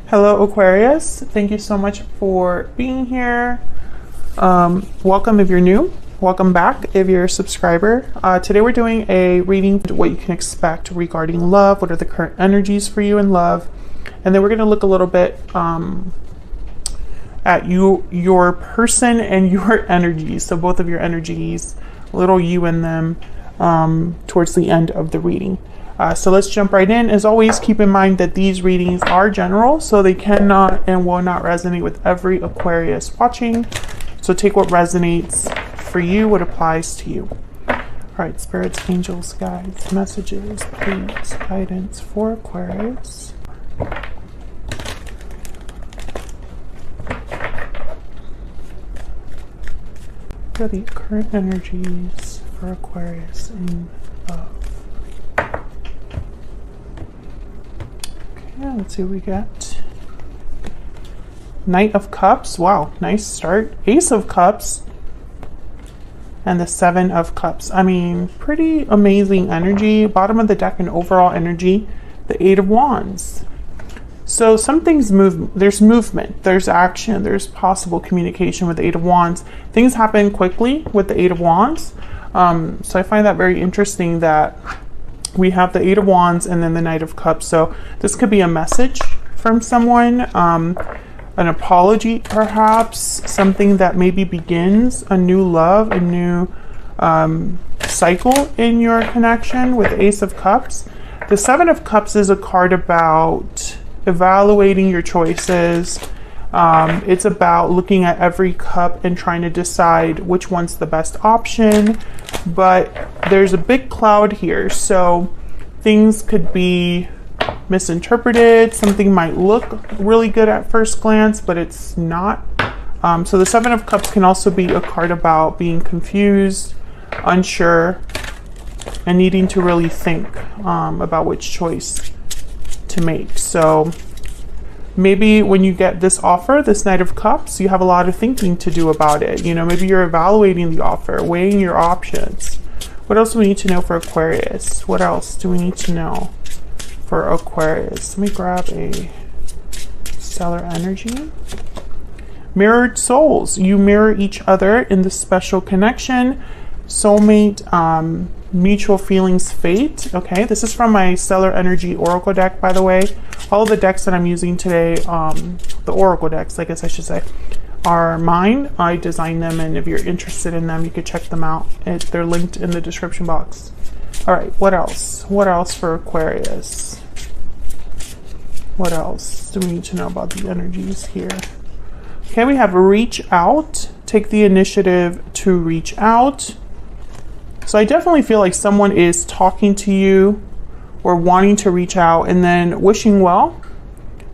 Hello, Aquarius. Thank you so much for being here. Welcome if you're new. Welcome back if you're a subscriber. Today we're doing a reading, what you can expect regarding love, what are the current energies for you in love, and then we're going to look a little bit at your person and your energies. So both of your energies, little you in them, towards the end of the reading. So let's jump right in. As always, keep in mind that these readings are general, so they cannot and will not resonate with every Aquarius watching. So take what resonates for you, what applies to you. All right, spirits, angels, guides, messages, please, guidance for Aquarius. What are the current energies for Aquarius in love? Yeah, let's see what we got. Knight of Cups. Wow, nice start. Ace of Cups. And the Seven of Cups. I mean, pretty amazing energy. Bottom of the deck and overall energy. The Eight of Wands. So some things move. There's movement. There's action. There's possible communication with the Eight of Wands. Things happen quickly with the Eight of Wands. So I find that very interesting that we have the Eight of Wands and then the Knight of Cups. So this could be a message from someone, an apology perhaps, something that maybe begins a new love, a new cycle in your connection with the Ace of Cups. The Seven of Cups is a card about evaluating your choices. It's about looking at every cup and trying to decide which one's the best option. But there's a big cloud here, so things could be misinterpreted. Something might look really good at first glance, but it's not. So the Seven of Cups can also be a card about being confused, unsure, and needing to really think about which choice to make. So maybe when you get this offer, this Knight of Cups, you have a lot of thinking to do about it. You know, maybe you're evaluating the offer, weighing your options. What else do we need to know for Aquarius? What else do we need to know for Aquarius? Let me grab a stellar energy. Mirrored souls. You mirror each other in this special connection. Soulmate, mutual feelings, fate. Okay, this is from my stellar energy oracle deck, by the way. All the decks that I'm using today, the oracle decks, I guess I should say, are mine. I designed them, and if you're interested in them, you could check them out. They're linked in the description box. All right, what else? What else for Aquarius? What else do we need to know about the energies here? Okay, we have reach out. Take the initiative to reach out. So I definitely feel like someone is talking to you or wanting to reach out and then wishing well.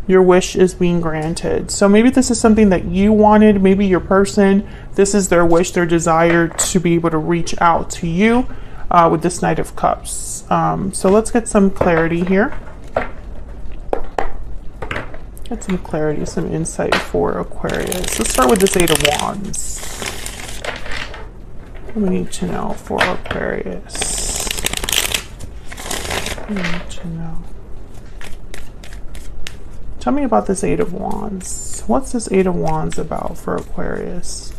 Your wish is being granted. So maybe this is something that you wanted. Maybe your person, this is their wish, their desire to be able to reach out to you with this Knight of Cups. So let's get some clarity here. Get some clarity, some insight for Aquarius. Let's start with this Eight of Wands. What do we need to know for Aquarius? What do we need to know? Tell me about this Eight of Wands. What's this Eight of Wands about for Aquarius?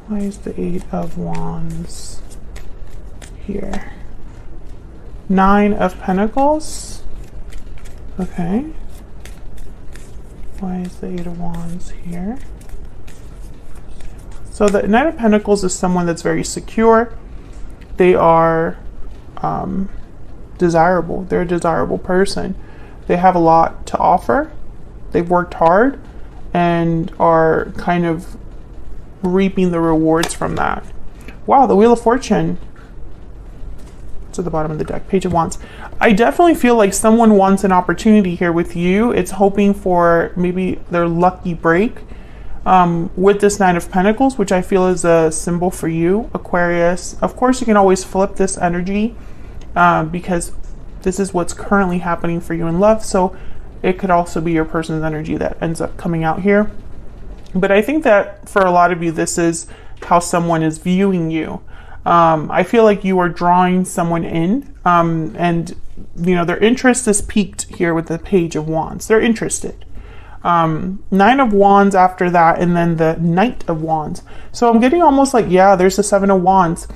Why is the Eight of Wands here? Nine of Pentacles. Okay. Why is the Eight of Wands here? So the Knight of Pentacles is someone that's very secure. They are desirable. They're a desirable person. They have a lot to offer. They've worked hard and are kind of reaping the rewards from that. Wow, the Wheel of Fortune. It's at the bottom of the deck. Page of Wands. I definitely feel like someone wants an opportunity here with you. It's hoping for maybe their lucky break. With this Nine of Pentacles, which I feel is a symbol for you, Aquarius. Of course, you can always flip this energy because this is what's currently happening for you in love. So it could also be your person's energy that ends up coming out here. But I think that for a lot of you, this is how someone is viewing you. I feel like you are drawing someone in, and you know, their interest is piqued here with the Page of Wands. They're interested. Nine of Wands after that, and then the Knight of Wands. So I'm getting almost like, yeah, there's the Seven of Wands.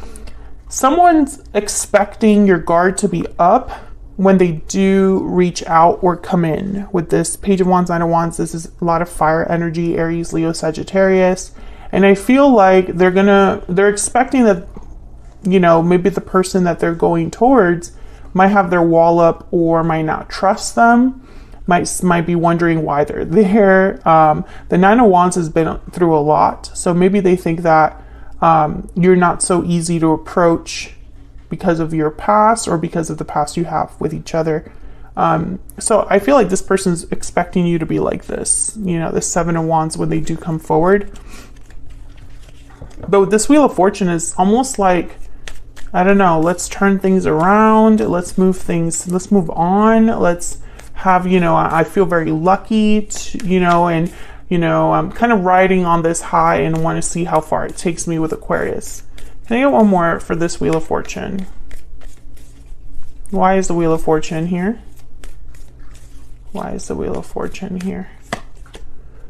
Someone's expecting your guard to be up when they do reach out or come in. With this Page of Wands, Nine of Wands, this is a lot of fire energy, Aries, Leo, Sagittarius. And I feel like they're expecting that, you know, maybe the person that they're going towards might have their wall up or might not trust them. Might be wondering why they're there. The Nine of Wands has been through a lot, so maybe they think that you're not so easy to approach because of your past or because of the past you have with each other. So I feel like this person's expecting you to be like this, you know, the Seven of Wands when they do come forward. But with this Wheel of Fortune is almost like, I don't know, let's turn things around, let's move on, let's have, you know, I feel very lucky to, you know, and, you know, I'm kind of riding on this high and want to see how far it takes me with Aquarius. Can I get one more for this Wheel of Fortune? Why is the Wheel of Fortune here? Why is the Wheel of Fortune here?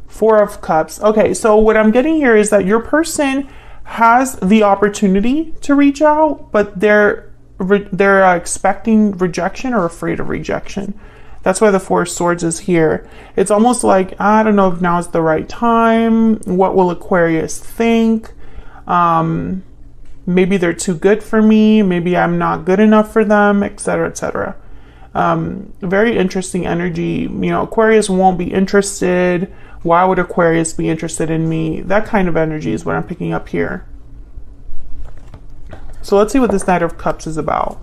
Four of Cups. Okay, so what I'm getting here is that your person has the opportunity to reach out, but they're expecting rejection or afraid of rejection. That's why the Four of Swords is here. It's almost like, I don't know if now is the right time. What will Aquarius think? Maybe they're too good for me. Maybe I'm not good enough for them, etc., etc. Very interesting energy. You know, Aquarius won't be interested. Why would Aquarius be interested in me? That kind of energy is what I'm picking up here. So let's see what this Knight of Cups is about.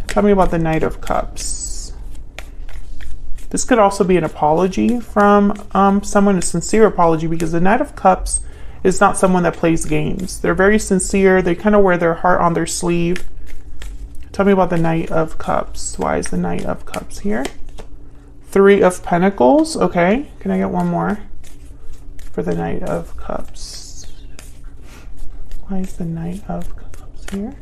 Tell me about the Knight of Cups. This could also be an apology from someone, a sincere apology, because the Knight of Cups is not someone that plays games. They're very sincere. They kind of wear their heart on their sleeve. Tell me about the Knight of Cups. Why is the Knight of Cups here? Three of Pentacles. Okay. Can I get one more for the Knight of Cups? Why is the Knight of Cups here?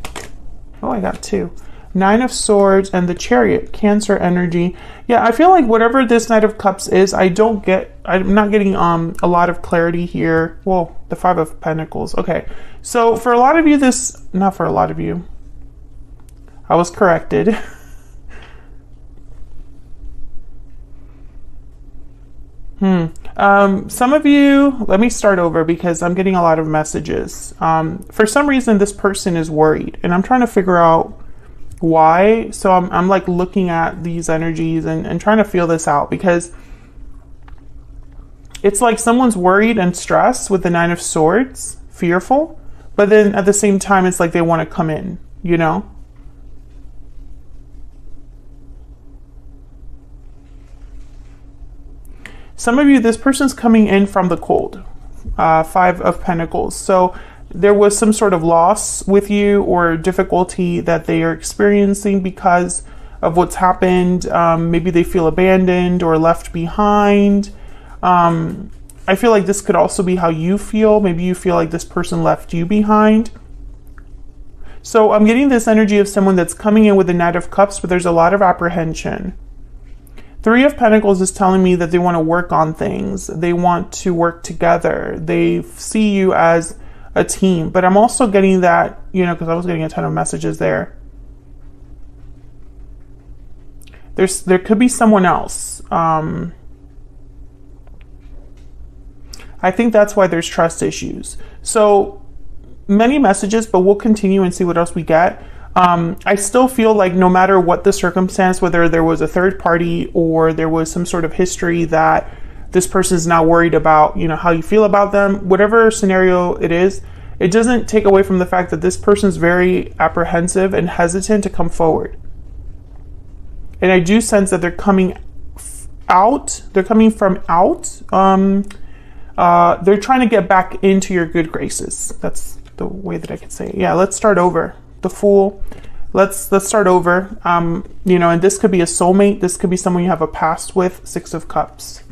Oh, I got two. Nine of Swords and the Chariot, Cancer energy. Yeah, I feel like whatever this Knight of Cups is, I'm not getting a lot of clarity here. Well, the Five of Pentacles. Okay. So for a lot of you, not for a lot of you. I was corrected. Some of you, let me start over because I'm getting a lot of messages. For some reason, this person is worried and I'm trying to figure out why. So I'm like looking at these energies and trying to feel this out, because it's like someone's worried and stressed with the Nine of Swords, fearful, but then at the same time, it's like they want to come in, you know? Some of you, this person's coming in from the cold, Five of Pentacles. So there was some sort of loss with you or difficulty that they are experiencing because of what's happened. Maybe they feel abandoned or left behind. I feel like this could also be how you feel. Maybe you feel like this person left you behind. So I'm getting this energy of someone that's coming in with the Knight of Cups, but there's a lot of apprehension. Three of Pentacles is telling me that they want to work on things. They want to work together. They see you as a team. But I'm also getting that, you know, because I was getting a ton of messages there. There could be someone else. I think that's why there's trust issues. So many messages, but we'll continue and see what else we get. I still feel like no matter what the circumstance, whether there was a third party or there was some sort of history that this person is now worried about, you know, how you feel about them, whatever scenario it is, it doesn't take away from the fact that this person's very apprehensive and hesitant to come forward. And I do sense that they're coming out. They're coming from out. They're trying to get back into your good graces. That's the way that I could say it. Yeah, let's start over. The Fool. Let's start over. You know, and this could be a soulmate. This could be someone you have a past with. Six of Cups.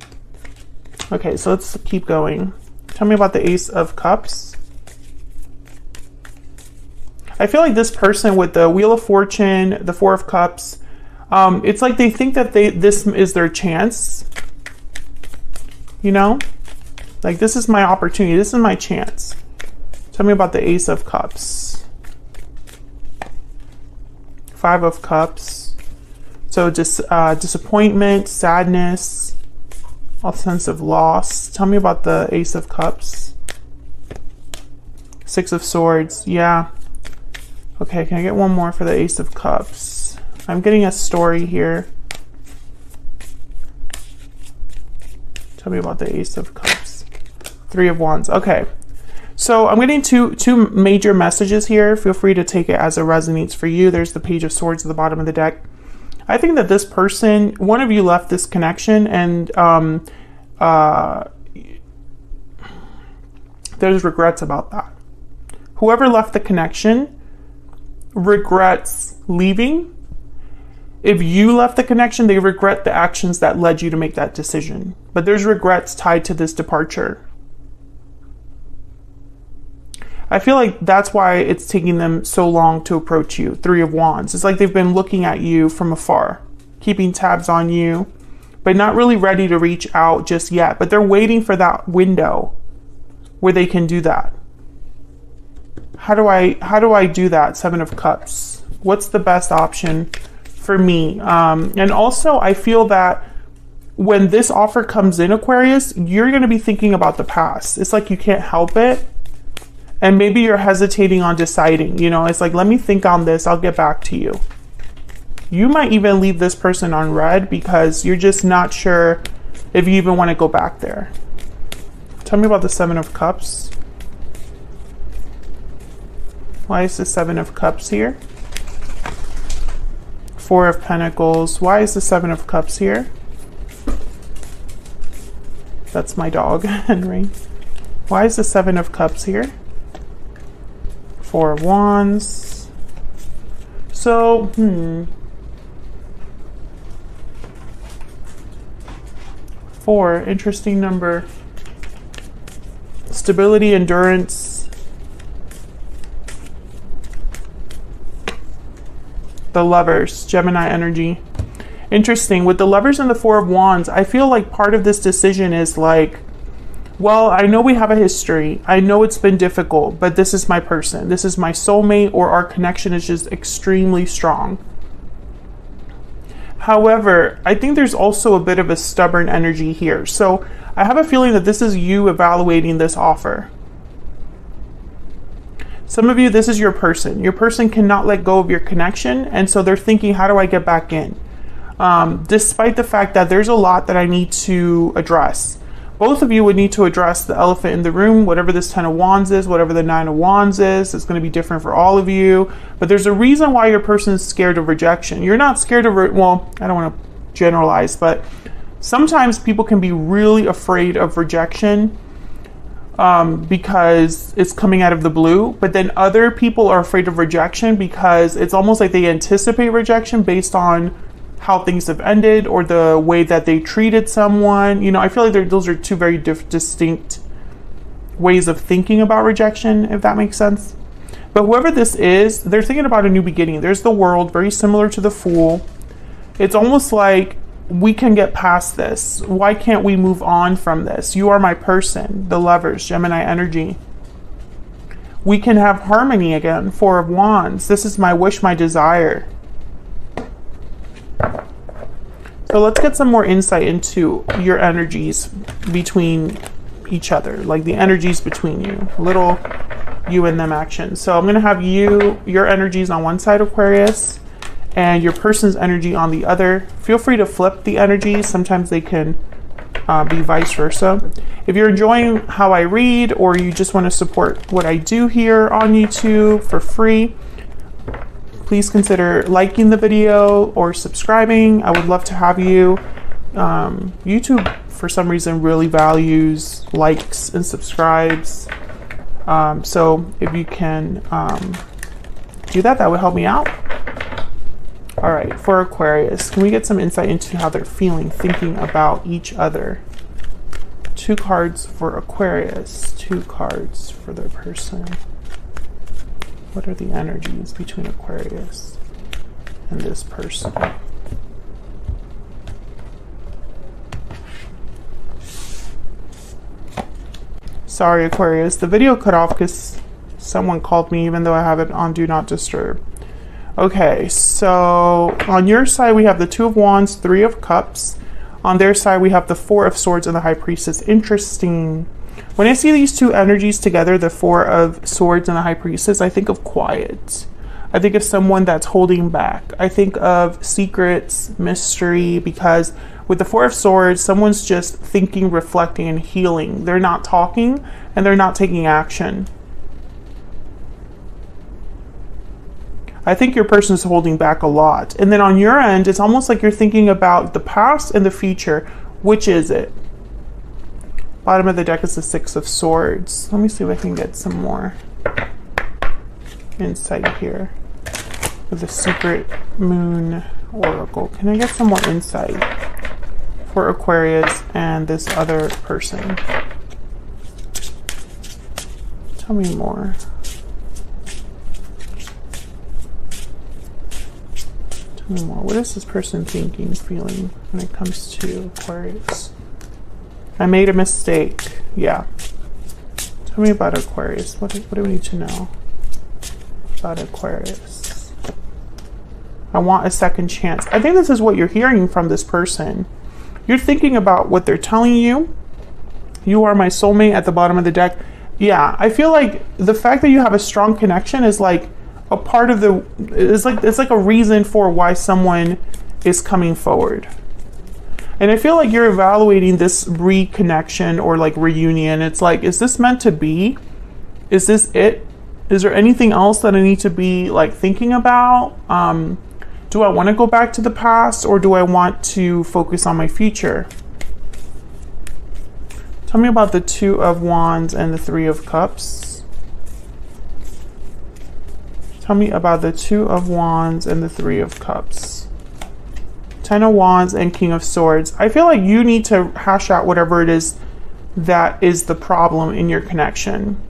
Okay, so let's keep going. Tell me about the Ace of Cups. I feel like this person with the Wheel of Fortune, the Four of Cups, it's like they think that this is their chance. You know? Like, this is my opportunity. This is my chance. Tell me about the Ace of Cups. Five of Cups. So just disappointment, sadness, a sense of loss. Tell me about the Ace of Cups. Six of Swords. Yeah. Okay, can I get one more for the Ace of Cups? I'm getting a story here. Tell me about the Ace of Cups. Three of Wands. Okay. So I'm getting two major messages here. Feel free to take it as it resonates for you. There's the Page of Swords at the bottom of the deck. I think that this person, one of you left this connection, and there's regrets about that. Whoever left the connection regrets leaving. If you left the connection, they regret the actions that led you to make that decision. But there's regrets tied to this departure. I feel like that's why it's taking them so long to approach you. Three of Wands. It's like they've been looking at you from afar, keeping tabs on you, but not really ready to reach out just yet. But they're waiting for that window where they can do that. How do I do that? Seven of Cups. What's the best option for me? And also, I feel that when this offer comes in, Aquarius, you're going to be thinking about the past. It's like you can't help it. And maybe you're hesitating on deciding, you know, it's like, let me think on this. I'll get back to you. You might even leave this person on red because you're just not sure if you even want to go back there. Tell me about the Seven of Cups. Why is the Seven of Cups here? Four of Pentacles. Why is the Seven of Cups here? That's my dog, Henry. Why is the Seven of Cups here? Four of Wands. So, Four, interesting number. Stability, endurance. The Lovers, Gemini energy. Interesting. With the Lovers and the Four of Wands, I feel like part of this decision is like, well, I know we have a history. I know it's been difficult, but this is my person. This is my soulmate, or our connection is just extremely strong. However, I think there's also a bit of a stubborn energy here. So I have a feeling that this is you evaluating this offer. Some of you, this is your person. Your person cannot let go of your connection, and so they're thinking, how do I get back in? Despite the fact that there's a lot that I need to address. Both of you would need to address the elephant in the room, whatever this Ten of Wands is, whatever the Nine of Wands is. It's going to be different for all of you. But there's a reason why your person is scared of rejection. You're not scared of, well, I don't want to generalize, but sometimes people can be really afraid of rejection because it's coming out of the blue. But then other people are afraid of rejection because it's almost like they anticipate rejection based on how things have ended or the way that they treated someone. You know, I feel like those are two very distinct ways of thinking about rejection, if that makes sense. But whoever this is, they're thinking about a new beginning. There's the World, very similar to the Fool. It's almost like, we can get past this. Why can't we move on from this? You are my person. The Lovers, Gemini energy. We can have harmony again. Four of Wands. This is my wish, my desire. So let's get some more insight into your energies between each other, like the energies between you, little you and them action. So I'm going to have your energies on one side, Aquarius, and your person's energy on the other. Feel free to flip the energies. Sometimes they can be vice versa. If you're enjoying how I read, or you just want to support what I do here on YouTube for free, please consider liking the video or subscribing. I would love to have you. YouTube, for some reason, really values likes and subscribes. So if you can do that, that would help me out. All right, for Aquarius, can we get some insight into how they're feeling, thinking about each other? Two cards for Aquarius, two cards for their person. What are the energies between Aquarius and this person? Sorry, Aquarius. The video cut off because someone called me even though I have it on Do Not Disturb. Okay, so on your side we have the Two of Wands, Three of Cups. On their side we have the Four of Swords and the High Priestess. Interesting. When I see these two energies together, the Four of Swords and the High Priestess, I think of quiet. I think of someone that's holding back. I think of secrets, mystery, because with the Four of Swords, someone's just thinking, reflecting, and healing. They're not talking and they're not taking action. I think your person is holding back a lot. And then on your end, it's almost like you're thinking about the past and the future. Which is it? Bottom of the deck is the Six of Swords. Let me see if I can get some more insight here with the Secret Moon Oracle. Can I get some more insight for Aquarius and this other person? Tell me more. More. What is this person thinking, feeling when it comes to Aquarius? I made a mistake. Yeah. Tell me about Aquarius. What do we need to know about Aquarius? I want a second chance. I think this is what you're hearing from this person. You're thinking about what they're telling you. You are my soulmate at the bottom of the deck. Yeah, I feel like the fact that you have a strong connection is like a part of the, it's like a reason for why someone is coming forward. And I feel like you're evaluating this reconnection or like reunion. It's like, is this meant to be? Is this it? Is there anything else that I need to be like thinking about? Do I want to go back to the past or do I want to focus on my future? Tell me about the Two of Wands and the Three of Cups. Tell me about the Two of Wands and the Three of Cups. Ten of Wands and King of Swords. I feel like you need to hash out whatever it is that is the problem in your connection.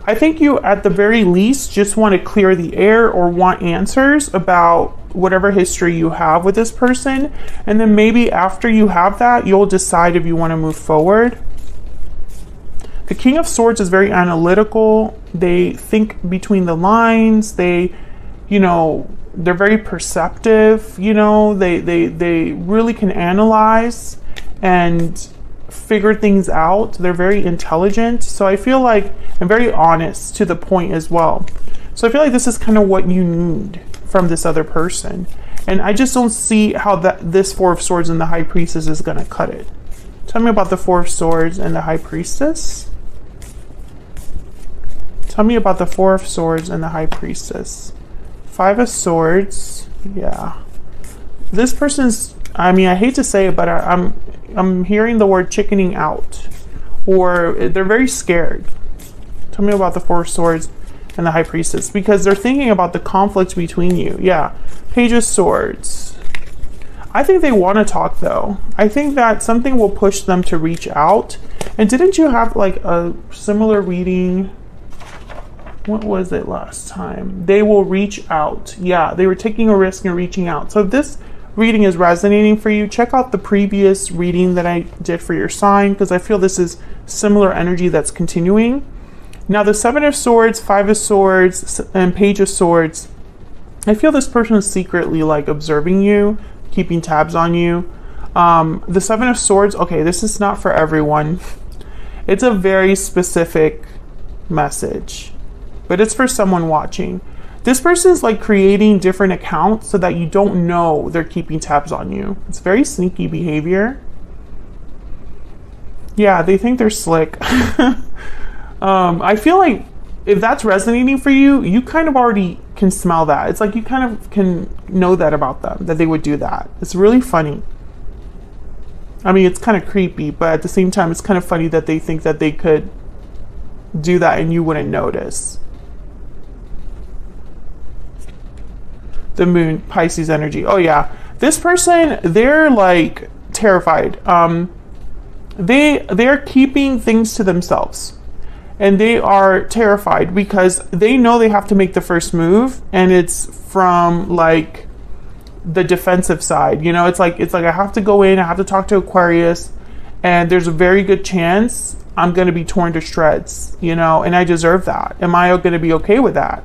I think you, at the very least, just want to clear the air or want answers about whatever history you have with this person. And then maybe after you have that, you'll decide if you want to move forward. The King of Swords is very analytical. They think between the lines. They, you know, they're very perceptive. You know, they really can analyze and figure things out. They're very intelligent. So I feel like, and very honest to the point as well. So I feel like this is kind of what you need from this other person. And I just don't see how this Four of Swords and the High Priestess is going to cut it. Tell me about the Four of Swords and the High Priestess. Tell me about the Four of Swords and the High Priestess. Five of Swords. Yeah. This person's, I mean, I hate to say it, but I'm hearing the word chickening out. Or they're very scared. Tell me about the Four of Swords and the High Priestess. Because they're thinking about the conflict between you. Yeah. Page of Swords. I think they want to talk though. I think that something will push them to reach out. And didn't you have like a similar reading? What was it last time? They will reach out. Yeah, they were taking a risk and reaching out. So if this reading is resonating for you, check out the previous reading that I did for your sign because I feel this is similar energy that's continuing. Now the Seven of Swords, Five of Swords, and Page of Swords, I feel this person is secretly like observing you, keeping tabs on you. The Seven of Swords, okay, this is not for everyone. It's a very specific message, but it's for someone watching. This person is like creating different accounts so that you don't know they're keeping tabs on you. It's very sneaky behavior. Yeah, they think they're slick. I feel like if that's resonating for you, you kind of already can smell that. It's like you kind of can know that about them, that they would do that. It's really funny. I mean, it's kind of creepy, but at the same time, it's kind of funny that they think that they could do that and you wouldn't notice. The Moon, Pisces energy. Oh yeah, this person, they're like terrified. They're keeping things to themselves. and they are terrified because they know they have to make the first move, and it's from like the defensive side. You know, it's like I have to go in, I have to talk to Aquarius, and there's a very good chance I'm going to be torn to shreds, you know, and I deserve that. Am I going to be okay with that?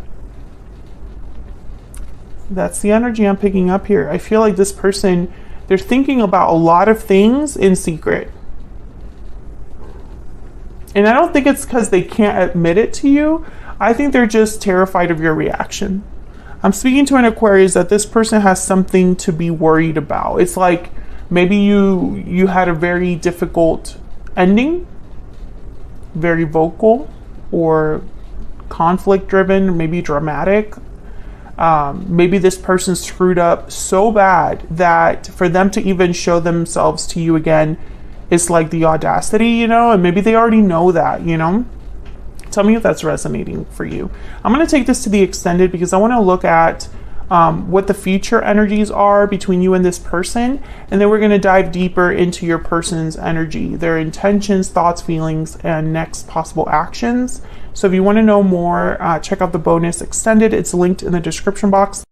That's the energy I'm picking up here. I feel like this person, they're thinking about a lot of things in secret. And I don't think it's because they can't admit it to you. I think they're just terrified of your reaction. I'm speaking to an Aquarius that this person has something to be worried about. It's like maybe you had a very difficult ending, very vocal or conflict driven, maybe dramatic. Maybe this person screwed up so bad that for them to even show themselves to you again, it's like the audacity, you know, and maybe they already know that, you know. Tell me if that's resonating for you. I'm going to take this to the extended because I want to look at what the future energies are between you and this person, and then we're going to dive deeper into your person's energy, their intentions, thoughts, feelings, and next possible actions. So if you want to know more, check out the bonus extended. It's linked in the description box.